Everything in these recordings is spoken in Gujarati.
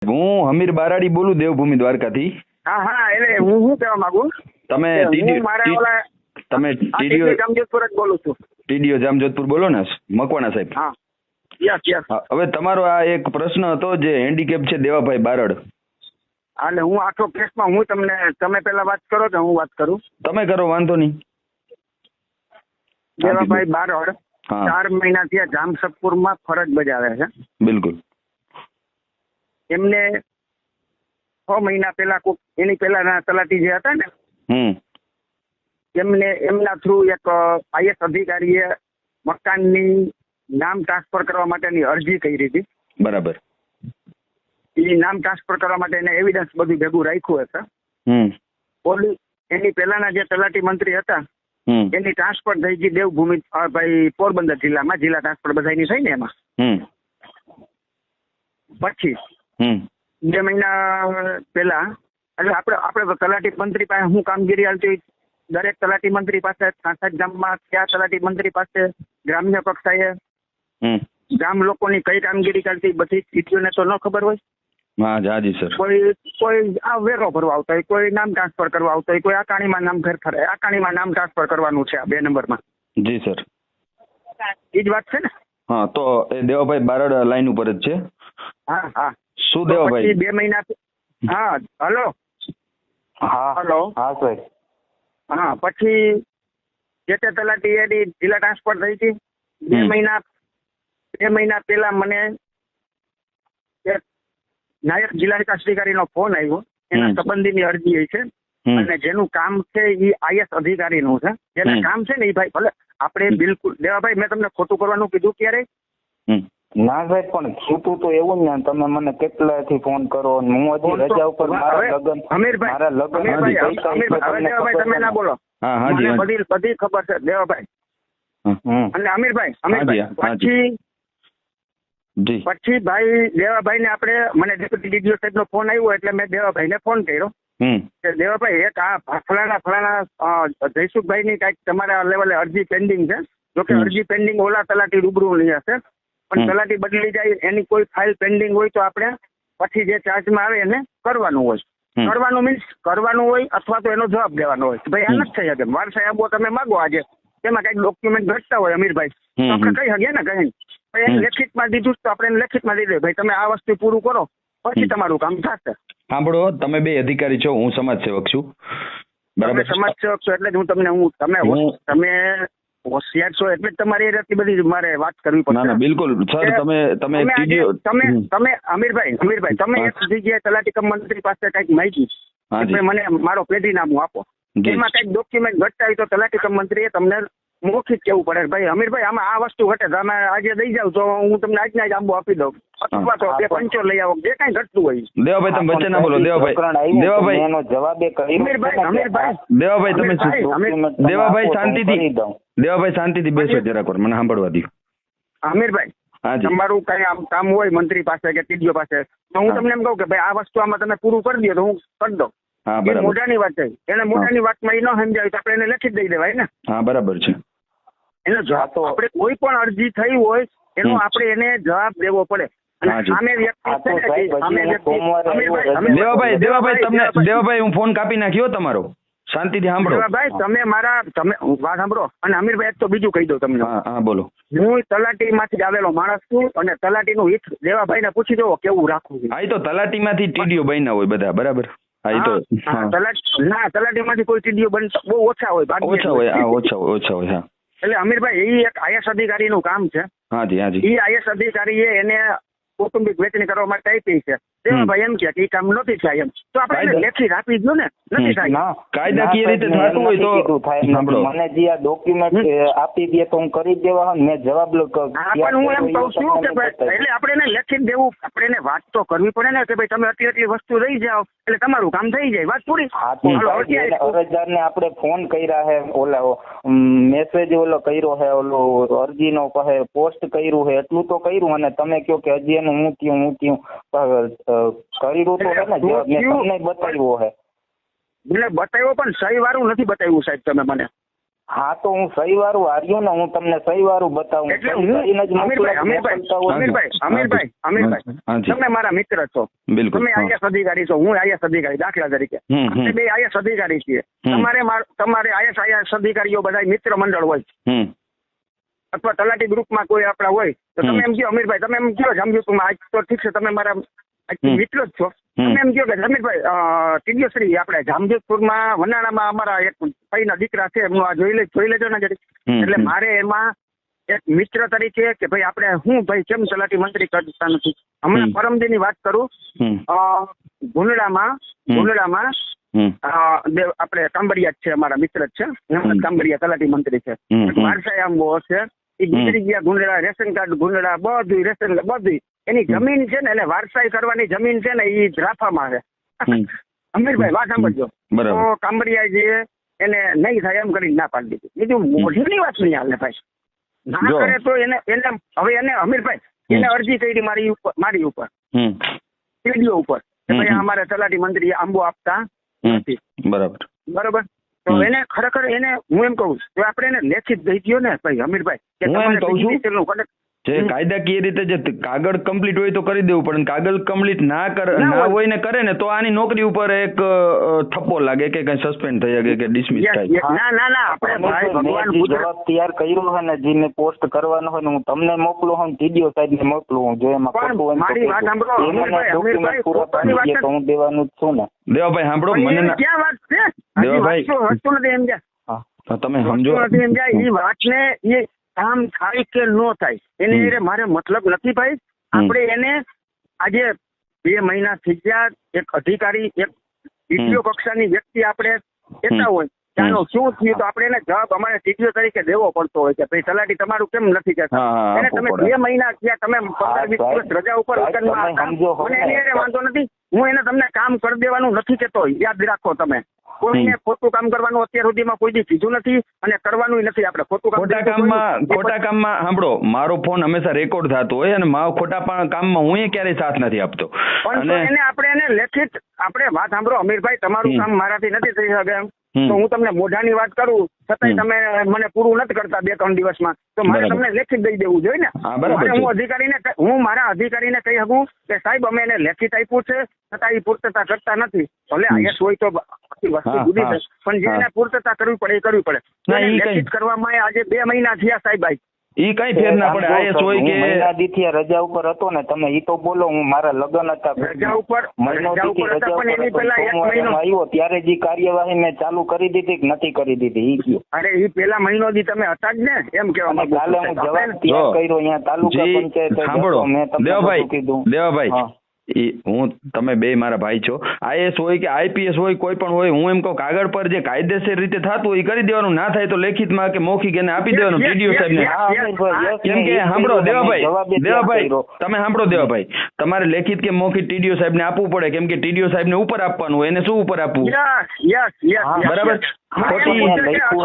હું હમીર બારાડી બોલું દેવભૂમિ દ્વારકાથી. હા હા એટલે હું શું કહેવા માંગુ તમે તમે જામજોધપુર જ બોલું છું. ટીડીઓ જામજોધપુર બોલો ને મકવાણા સાહેબ? હા યસ યસ. હવે તમારો આ એક પ્રશ્ન હતો જે હેન્ડીકેપ છે દેવાભાઈ બારડ. એટલે હું આખો કેસમાં હું તમે પહેલા વાત કરો કે હું વાત કરું? તમે કરો, વાંધો નહીં. દેવાભાઈ બારડ 4 મહિના થયા જામશેદપુરમાં ફરજ બજાવે છે. બિલકુલ. એમને 6 મહિના પહેલા એની પહેલાના તલાટી જે હતા ને એમને એમના થ્રુ એક આઈએસ અધિકારીએ મકાનની નામ ટ્રાન્સફર કરવા માટેની અરજી કરી હતી. બરાબર. એ નામ ટ્રાન્સફર કરવા માટે એને એવિડન્સ બધું ભેગું રાખ્યું હતું. પોલીસ એની પહેલાના જે તલાટી મંત્રી હતા એની ટ્રાન્સફર થઈ ગઈ દેવભૂમિ ભાઈ પોરબંદર જિલ્લામાં. જિલ્લા ટ્રાન્સફર બધાની થઈ ને એમાં. પછી 2 મહિના પહેલા એટલે આપણે તલાટી મંત્રી પાસે શું કામગીરી હાલતી, દરેક તલાટી મંત્રી પાસે 66 ગામમાં કયા તલાટી મંત્રી પાસે ગ્રામ્ય કક્ષાએ ગામ લોકોની કઈ કામગીરી ચાલતી બધી સ્થિતિઓને તો ન ખબર હોય. હા જી સર. કોઈ આ વેરો ભરવા આવતા હોય, કોઈ નામ ટ્રાન્સફર કરવા આવતા હોય, કોઈ આકાણીમાં નામ ફેરફાર, આકાણીમાં નામ ટ્રાન્સફર કરવાનું છે આ 2 નંબરમાં. જી સર. એ જ વાત છે ને? હા તો એ દેવાભાઈ બારડ લાઈન ઉપર જ છે. હા હા. શું દેવાભાઈ? 2 મહિના. હા હલો. હા હલો. હા સાહેબ. હા પછી જે તે તલાટી એની જિલ્લા ટ્રાન્સફર થઈ હતી. 2 મહિના પહેલા મને નાયબ જિલ્લા વિકાસ અધિકારીનો ફોન આવ્યો. એના સંબંધીની અરજી છે અને જેનું કામ છે એ આઈએસ અધિકારીનું છે. જેના કામ છે ને એ ભાઈ ભલે આપણે બિલકુલ દેવાભાઈ મેં તમને ખોટું કરવાનું કીધું ક્યારે? ના સાહેબ પણ છૂટું તો એવું જ ને, તમે મને કેટલાથી ફોન કરો, હું હજી રજા ઉપર મારા લગ્ન તમે ના બોલો. મને બધી ખબર છે દેવાભાઈ અને અમીરભાઈ. પછી ભાઈ દેવાભાઈ ને આપણે મને ડેપ્યુટી ડીડીઓ સાહેબ નો ફોન આવ્યો એટલે મેં દેવાભાઈ ને ફોન કર્યો કે દેવાભાઈ એક આ ફલાણા જયસુખભાઈ ની કઈક તમારા લેવલે અરજી પેન્ડિંગ છે. જોકે અરજી પેન્ડિંગ ઓલા તલાટી રૂબરૂ નહીં હશે પણ તલાટી બદલી જાય એની કોઈ ફાઇલ પેન્ડિંગ હોય તો આપણે પછી જે ચાર્જમાં આવે એને કરવાનું હોય. કરવાનું મીન્સ કરવાનું હોય અથવા તો એનો જવાબ દેવાનો હોય. ભાઈ આ નથી થઈ શકે. વાર સાહેબો તમે માગો આજે તેમાં કઈક ડોક્યુમેન્ટ ઘટતા હોય અમીરભાઈ તો આપણે કહી શકીએ ને કઈ એને લેખિતમાં દીધું તો આપણે એને લેખિતમાં દીધું ભાઈ તમે આ વસ્તુ પૂરું કરો પછી તમારું કામ થશે. સાંભળો, તમે 2 અધિકારી છો, હું સમાજ સેવક છું. બરાબર. સમાજ સેવક છો એટલે જ તમે હોશિયાર છો એટલે જ તમારી એટલી બધી મારે વાત કરવી પડશે. ના બિલકુલ સર. તમે અમીરભાઈ તમે એક જગ્યાએ તલાટી કમ મંત્રી પાસે કઈક માહિતી મને મારો પેઢીનામું આપો. એમાં કઈક ડોક્યુમેન્ટ ઘટતા હોય તો તલાટી કમ મંત્રીએ તમને મૌખિક કેવું પડે ભાઈ અમીરભાઈ આમાં આ વસ્તુ ઘટે તમે આજે દઈ જાવ તો હું તમને આજના જ આંબો આપી દઉં અથવા તો 2 પંચો લઈ આવો જે કઈ ઘટતું હોય. દેવાભાઈ તમે વચ્ચે ના બોલો. દેવાભાઈ એનો જવાબ દેવાભાઈ તમે દેવાભાઈ શાંતિથી બેસો જરાક વાર મને સાંભળવા દો. અમીરભાઈ તમારું કઈ આમ કામ હોય મંત્રી પાસે કે ટીડીઓ પાસે તો હું તમને એમ કહું કે ભાઈ આ વસ્તુ આમાં તમે પૂરું કરી દો તો હું કરી દઉં. મોઢાની વાત છે એને મોઢાની વાતમાં એ ન સમજાય તો આપણે એને લખી દઈ દેવાય ને. હા બરાબર છે. એનો જવાબ આપણે કોઈ પણ અરજી થઈ હોય એનો આપણે એને જવાબ દેવો પડે. દેવાભાઈ હું ફોન કાપી નાખ્યો તમારો. શાંતિથી સાંભળો. દેવાભાઈ તમે વાત સાંભળો અને અમીરભાઈ એક તો બીજું કહી દઉં તમને. હા બોલો. હું તલાટી માંથી આવેલો માણસ છું અને તલાટી નું હિત દેવાભાઈ ને પૂછી દો કેવું રાખવું. હા તો તલાટી માંથી ટીડીઓ બન્યા હોય બધા બરાબર. તલાટી માંથી કોઈ ટીડીઓ બનતા બહુ ઓછા હોય. એટલે અમીરભાઈ એ એક આઈએસ અધિકારી નું કામ છે. એ આઈએસ અધિકારી એને કૌટુંબિક વહેંચણી કરવા માટે આપી છે. દેવાભાઈ એમ કે એ કામ નથી થાય એમ તો આપણે લેખિત આપી દો ને. નથી થાય કાયદાકીય રીતે થતું હોય તો મને જે આ ડોક્યુમેન્ટ આપી દે તો હું કરી દેવા. મેં જવાબ પણ હું એમ કહું છું કે એટલે આપણે એને લેખિત દેવું. આપણે એને વાત તો કરવી પડે ને કે ભાઈ તમે આટલી વસ્તુ લઈ જાઓ એટલે તમારું કામ થઈ જાય. વાત પૂરી. અરજદાર ને આપણે ફોન કર્યા હે, ઓલા મેસેજ ઓલો કર્યો હે, ઓલો અરજી નો પોસ્ટ કર્યું હે એટલું તો કર્યું અને તમે કહો કે હજી એનું હું થયું કર્યું તો હે ને જવાબ મેં તમને બતાવ્યો હે. મને બતાવ્યો પણ સહી વાળું નથી બતાવ્યું સાહેબ તમે મને. હા તો હું સહી વાળું હાર્યું ને, હું તમને સહી વાળું બતાવું. એટલે હું અમીરભાઈ તમે મારા મિત્ર છો, તમે આઈએસ અધિકારી છો, હું આઈએસ અધિકારી, દાખલા તરીકે આપણે બે આઈએસ અધિકારી છીએ. તમારે આઈએસ અધિકારીઓ બધા મિત્ર મંડળ હોય અથવા તલાટી ગ્રુપમાં કોઈ આપણા હોય તો તમે એમ કહો અમીરભાઈ, તમે એમ કહો જામજોધપુરમાં આજ તો ઠીક છે તમે મારા મિત્ર જ છો, તમે એમ કહો કે અમીરભાઈ ટીડીઓશ્રી આપણે જામજોધપુરમાં વનાણામાં અમારા એક ભાઈના દીકરા છે એમનું આ જોઈ લેજો ને જરી. એટલે મારે એમાં એક મિત્ર તરીકે કે ભાઈ આપણે હું ભાઈ કેમ તલાટી મંત્રી કરતા નથી. હમણાં પરમદીની વાત કરું, ગુંદડામાં આપણે કાંબરિયા જ છે, અમારા મિત્ર જ છે, હેમંત કાંબરિયા તલાટી મંત્રી છે, વારસાઈ આંબો છે, એ ગુજરી ગયા ગુંદડા, રેશન કાર્ડ ગુંદડા બધું, રેશન બધું એની જમીન છે ને, એટલે વારસાઈ કરવાની જમીન છે ને એ રાફામાં છે. અમીરભાઈ વાત સાંભળજો, તો કાંબરિયાજીએ એને નહીં થાય એમ કરીને ના પાડી દીધી. બીજું મોઢીની વાત નહીં હાલે ભાઈ, ના કરે તો એને હવે એને અમીરભાઈ એને અરજી કરી મારી ઉપર ટીડીઓ ઉપર કે ભાઈ અમારે તલાટી મંત્રી આંબો આપતા નથી. બરાબર. તો એને ખરેખર એને હું એમ કહું તો આપણે એને લેખિત દઈ દો ને ભાઈ અમીરભાઈ કે તમારે જે કાયદાકીય રીતે જે કાગળ કમ્પ્લીટ હોય તો કરી દેવું પડે, કાગળ કમ્પ્લીટ ના હોય ને કરે ને તો આની નોકરી ઉપર એક થપ્પો લાગે કે કઈ સસ્પેન્ડ થઈ શકે કે ડિસમિસ થાય. ના આપણે ભાઈ ભગવાન જવાબ તૈયાર કર્યો હોય ને, જેને પોસ્ટ કરવાનો હોય ને હું તમને મોકલું હું ટીડીઓ સાહેબ ને મોકલું હું, જો એમાં મારી વાત સાંભળો, હું દેવાનું જ છું ને. દેવાભાઈ સાંભળો, મને ક્યાં વાત છે દેવાભાઈ વસ્તુ નથી એમ જાય, તમે સમજો એમ જાય એ વાતને એ કામ થાય કે ન થાય એને મારે મતલબ નથી ભાઈ. આપણે એને આજે 2 મહિના થઈ ગયા, એક અધિકારી એક ટીડીઓ કક્ષાની વ્યક્તિ આપણે કહેતા હોય ચાલો શું થયું તો આપણે એને જવાબ અમારે ટીડીઓ તરીકે દેવો પડતો હોય કે ભાઈ તલાટી તમારું કેમ નથી કહેતા. એને તમે 2 મહિના થયા, તમે 15-20 દિવસ રજા ઉપર મને એને વાંધો નથી, હું એને તમને કામ કરી દેવાનું નથી કહેતો, યાદ રાખો તમે. કોઈને ખોટું કામ કરવાનું અત્યાર સુધીમાં કોઈ દી કીધું નથી અને કરવાનું નથી. આપણે ખોટા કામમાં સાંભળો, મારો ફોન હંમેશા રેકોર્ડ થતો હોય અને મારો ખોટા કામમાં હું ક્યારેય સાથ નથી આપતો. પણ એને આપણે લેખિત આપણે વાત સાંભળો અમીરભાઈ, તમારું કામ મારાથી નથી થઈ શકે એમ તો હું તમને મોઢાની વાત કરું છતાંય તમે મને પૂરું નથી કરતા 2-3 દિવસમાં, તો મારે તમને લેખિત દઈ દેવું જોઈએ ને. હું મારા અધિકારીને કહી શકું કે સાહેબ અમે એને લેખિત આપ્યું છે છતાં એ પૂર્તતા કરતા નથી. ભલે આઈએસ હોય તો વસ્તુ જુદી છે, પણ જે એને પૂર્તતા કરવી પડે એ કરવી પડે. લેખિત કરવામાં આજે 2 મહિના થયા સાહેબ, ઈ કઈ ફેર ના પડે. આઈએસ હોય કે મહિના દીથી રજા ઉપર હતો ને, તમે ઈ તો બોલો, હું મારા લગ્ન હતા રજા ઉપર પણ એની પહેલા 1 મહિનો આવ્યો ત્યારે જે કાર્યવાહી મેં ચાલુ કરી દીધી કે નથી કરી દીધી ઈ કયો. અરે ઈ પેલા મહિનો દી તમે હતા જ ને એમ કેવા. કાલે હું જવાબ તૈયાર કર્યો અહીંયા તાલુકા પંચાયત, મેં તમને કીધું દેવાભાઈ હું તમે બે મારા ભાઈ છો, આઈએસ હોય કે આઈપીએસ હોય કોઈ પણ હોય, હું એમ કહું કાગળ પર જે કાયદેસર રીતે થતું હોય એ કરી દેવાનું, ના થાય તો લેખિતમાં કે મૌખિક એને આપી દેવાનું ટીડીઓ સાહેબને. કેમ કે સાંભળો દેવાભાઈ તમે સાંભળો દેવાભાઈ, તમારે લેખિત કે મૌખિક ટીડીઓ સાહેબને આપવું પડે, કેમ કે ટીડીઓ સાહેબને ઉપર આપવાનું હોય, એને શું ઉપર આપવું બરાબર.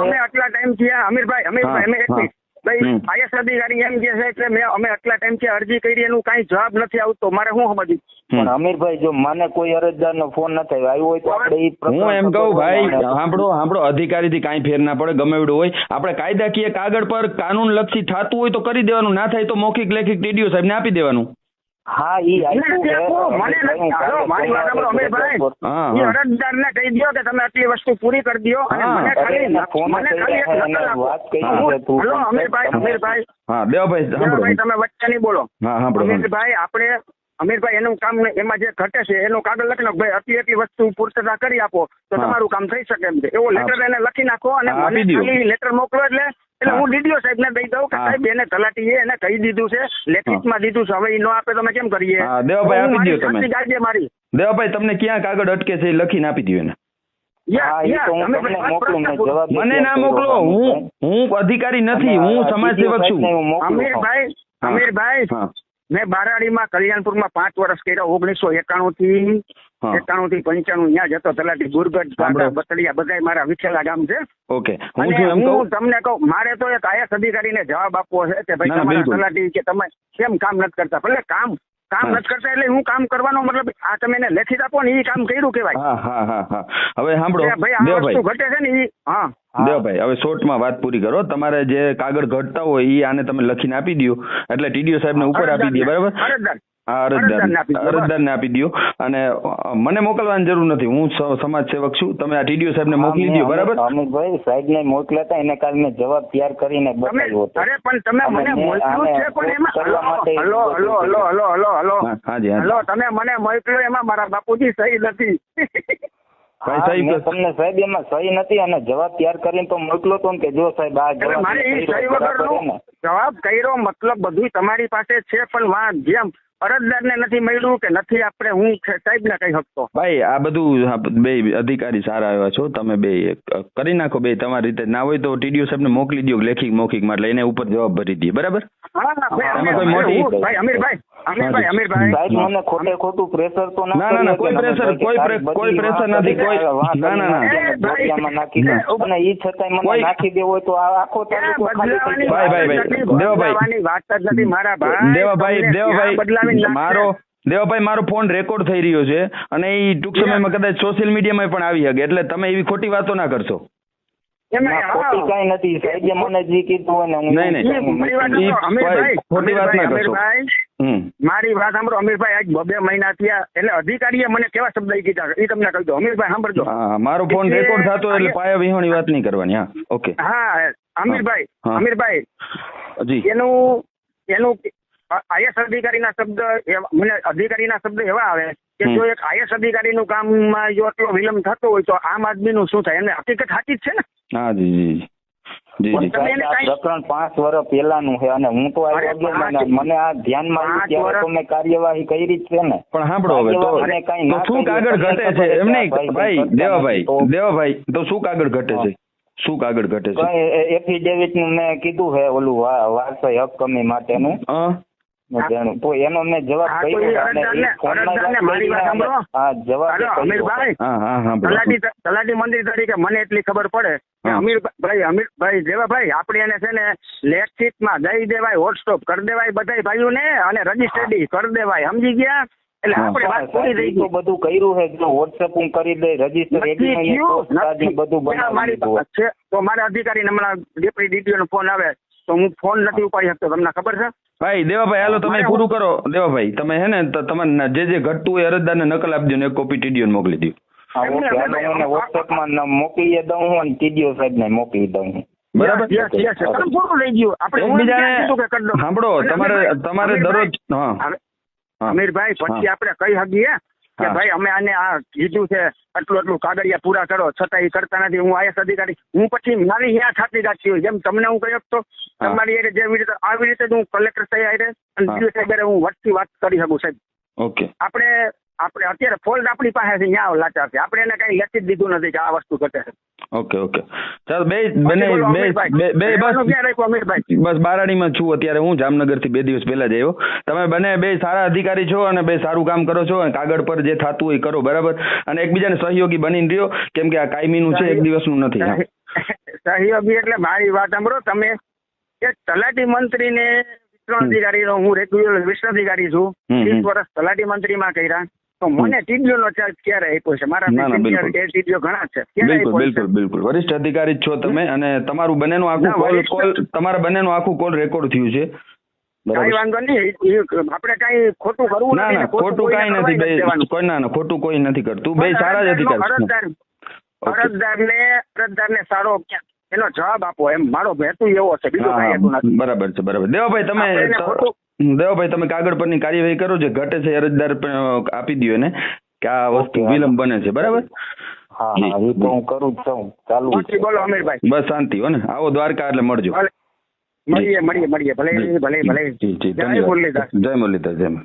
અમે આટલા ટાઈમ થયા અમીરભાઈ ભાઈ આઈએસ અધિકારી એમ કે છે કે અમે આટલા ટાઈમ થી અરજી કરી એનું કઈ જવાબ નથી આવતો, મારે શું સમજવું. પણ અમીરભાઈ જો મને કોઈ અરજદાર નો ફોન ન થયો આવ્યો હોય તો આપણે હું એમ કહું ભાઈ સાંભળો અધિકારી થી કઈ ફેર ના પડે, ગમે એવડું હોય, આપણે કાયદાકીય કાગળ પર કાનૂન લક્ષી થતું હોય તો કરી દેવાનું, ના થાય તો મૌખિક લેખિત ટીડીઓ સાહેબ ને આપી દેવાનું. હા ઈ અરજદાર ને કહી દો કે તમે આટલી વસ્તુ પૂરી કરી દો અને અમીરભાઈ તમે વચ્ચે નહીં બોલો. અમીરભાઈ એનું કામ એમાં જે ઘટે છે એનું કાગળ લખી નાખો, ભાઈ એટલી વસ્તુ પૂર્તતા કરી આપો તો તમારું કામ થઈ શકે એમ છે, એવો લેટર એને લખી નાખો અને મને ખાલી લેટર મોકલો એટલે હું ડીડીઓ સાહેબ ને દઈ દઉં કે સાહેબ એને તલાટીએ એને કહી દીધું છે, લેખિતમાં દીધું છે, હવે એ ન આપે તો અમે કેમ કરીએ. દેવાભાઈ આપી દો તમે. મારી દેવાભાઈ તમને ક્યાં કાગળ અટકે છે એ લખીને આપી દો એને. મને ના મોકલો, હું અધિકારી નથી, હું સમાજ સેવક છું. અમીરભાઈ મેં બારાડીમાં કલ્યાણપુરમાં 5 વર્ષ કર્યા, 1991 થી 95 ત્યાં જતો તલાટી, ગુરગઢ બતડિયા બધા મારા વિછેલા ગામ છે. ઓકે હું તમને કહું મારે તો એક આઈએસ અધિકારીને જવાબ આપવો છે કે ભાઈ તમારા તલાટી કે તમે કેમ કામ નથી કરતા. ભલે કામ કામ નથી કરતા એટલે હું કામ કરવાનો મતલબ આ તમે એને લેખિત આપો ને એ કામ કર્યું કેવાય. હા હવે સાંભળો ભાઈ આ વસ્તુ ઘટે છે ને ઈ દેવભાઈ, હવે શોર્ટમાં વાત પૂરી કરો. તમારે જે કાગળ ઘટતા હોય એ આને તમે લખીને આપી દો, એટલે ટીડીઓ સાહેબને ઉપર આપી દે, બરાબર? હા, અરજદારને આપી દો. અને મને મોકલવાની જરૂર નથી, હું સમાજ સેવક છું. તમે આ ટીડીઓ સાહેબને મોકલી દો, બરાબર? અમિતભાઈ સાહેબને મોકલ્યા હતા, એને કાલ મેં જવાબ તૈયાર કરીને બતાવ્યો હતો. અરે પણ તમે મને મોકલ્યું છે પણ એમાં હલો તમે મને મોકલ્યો એમાં મારા બાપુજી સહી નથી. મેં તમને સાહેબ એમાં સહી નથી અને જવાબ તૈયાર કરીને તો મોકલો તો કે જો સાહેબ આ જવાબ કર્યો મતલબ બધું તમારી પાસે છે પણ જેમ અરજદારને નથી મળ્યું કે નથી આપણે હું સાહેબને કહી શકતો. ભાઈ આ બધું બે અધિકારી સારા આવ્યા છો, તમે બે કરી નાખો બે તમારી રીતે. ના હોય તો ટીડીઓ સાહેબને મોકલી દો લેખિત મૌખિકમાં, એટલે એને ઉપર જવાબ ભરી દે, બરાબર? ખોટું પ્રેશર તો ના કોઈ પ્રેશર નથી, કોઈ ના અને ઈ છતાંય મને નાખી દેવો હોય તો આખો તાલુકો દેવાભાઈ મારો ફોન રેકોર્ડ થઈ રહ્યો છે અને એ ટૂંક સમયમાં કદાચ સોશિયલ મીડિયામાં પણ આવી શકે, એટલે તમે એવી ખોટી વાતો ના કરશો. ખોટી કઈ નથી સાહેબ, મને જે કીધું ખોટી વાત ના કરશો. મારી વાત સાંભળો અમીરભાઈ, આજ 2 મહિના થયા એટલે અધિકારીએ મને કેવા શબ્દ કીધા એ તમને કહી દો. અમીરભાઈ સાંભળજો, મારો ફોન રેકોર્ડ થતો એટલે પાયા વિહોણી વાત નહીં કરવાની. હા, ઓકે. હા અમીરભાઈ જી એનું આઈએસ અધિકારીના શબ્દ મને અધિકારીના શબ્દ એવા આવે કે જો એક આઈએસ અધિકારીનું કામમાં જો એટલો વિલંબ થતો હોય તો આમ આદમીનું શું થાય? એને હકીકત સાચી જ છે ને? હા જી. પ્રકરણ 5 વર્ષ પહેલાનું છે અને હું તો મને આ ધ્યાનમાં આવ્યું ત્યારે તો મેં કાર્યવાહી કરી જ છે ને. પણ સાંભળો હવે તો શું કાગળ ઘટે છે? એમ નહીં ભાઈ દેવાભાઈ તો શું કાગળ ઘટે છે? શું કાગળ ઘટે છે? એફિડેવિટ નું મેં કીધું છે ઓલું વારસાઈ હક કમી માટેનું તો એનો મેં જવાબ તલાટી મંત્રી તરીકે મને એટલી ખબર પડે કે અમીરભાઈ દેવાભાઈ આપણે એને છે ને લેખિતમાં દઈ દેવાય, વોટ્સઅપ કરી દેવાય બધા ભાઈઓને અને રજીસ્ટર્ડ કરી દેવાય, સમજી ગયા? એટલે આપણે વાત પૂરી થઈ ગઈ. બધું કર્યું છે, જો વોટ્સઅપ હું કરી દઈ, રજીસ્ટર બધું મારી પાસે છે. તો મારા અધિકારી હમણાં ડેપ્યુટી ડીટીઓ નો ફોન આવે તો હું ફોન નથી ઉપાડી શકતો, તમને ખબર છે? ભાઈ દેવાભાઈ હાલો તમે પૂરું કરો. દેવાભાઈ તમે હે ને તમારે જે ઘટતું હોય અરજદારને નકલ આપી દો ને એક કોપી ટીડીઓ ને મોકલી દો. વોટ્સએપમાં મોકલી દઉં હું અને ટીડીઓ સાહેબને મોકલી દઉં. બરાબર, સાંભળો તમારે દરરોજ અમીરભાઈ પછી આપણે કહી શકીએ કે ભાઈ અમે આને આ કીધું છે એટલું કાગળિયા પૂરા કરો, છતાં એ કરતા નથી. હું આઈએસ અધિકારી હું પછી મારી ન્યા છાતી રાખતી હોય જેમ તમને હું કહી શકતો તમારી જેવી રીતે આવી રીતે હું કલેક્ટર સાહેબ આવીને અને ડીઓ સાહેબ હું વટથી વાત કરી શકું સાહેબ. ઓકે. આપણે અત્યારે ફોલ્ડ આપણી પાસે છે, ન્યા લાચાર છે, આપણે એને કઈ લેખી જ દીધું નથી કે આ વસ્તુ ઘટે છે. ઓકે ચાલો બસ બારાડીમાં છું અત્યારે હું, જામનગર થી 2 દિવસ પહેલા જ આવ્યો. તમે બે સારા અધિકારી છો અને બે સારું કામ કરો છો, કાગળ પર જે થતું હોય કરો, બરાબર? અને એકબીજાને સહયોગી બનીને રહ્યો, કેમ કે આ કાયમીનું છે, એક દિવસનું નથી. સહયોગી એટલે મારી વાત સાંભળો તમે, કે તલાટી મંત્રીને વિસ્તરણ અધિકારી હું રેગ્યુલર વિસ્તરણ અધિકારી છું, 30 વર્ષ તલાટી મંત્રીમાં કર્યા, તો મને ટીડીઓ નો ચાર્જ ક્યારે આપ્યો છે? મારા ટીડીઓ ઘણા છે. બિલકુલ વરિષ્ઠ અધિકારી છો તમે અને તમારું બંનેનું આખું કોલ રેકોર્ડ થયું છે. કઈ વાંધો નહીં, આપણે કઈ ખોટું કરવું નથી. ખોટું કઈ નથી, ખોટું કોઈ નથી કરતું. બે સારા જ અધિકારી. અરજદારને સારો એનો જવાબ આપો એમ મારો હેતુ એવો છે, બીજું કઈ હેતુ નથી. બરાબર છે. દેવાભાઈ તમે કાગળ પરની કાર્યવાહી કરો, જે ઘટે છે અરજદાર આપી દો એને કે આ વસ્તુ વિલંબ બને છે, બરાબર? હા એ તો હું કરું જ છું. ચાલુ બોલો અમીરભાઈ. બસ શાંતિ હો ને, આવો દ્વારકા એટલે મળજો. મળીએ ભલે. જય મુરલીધર.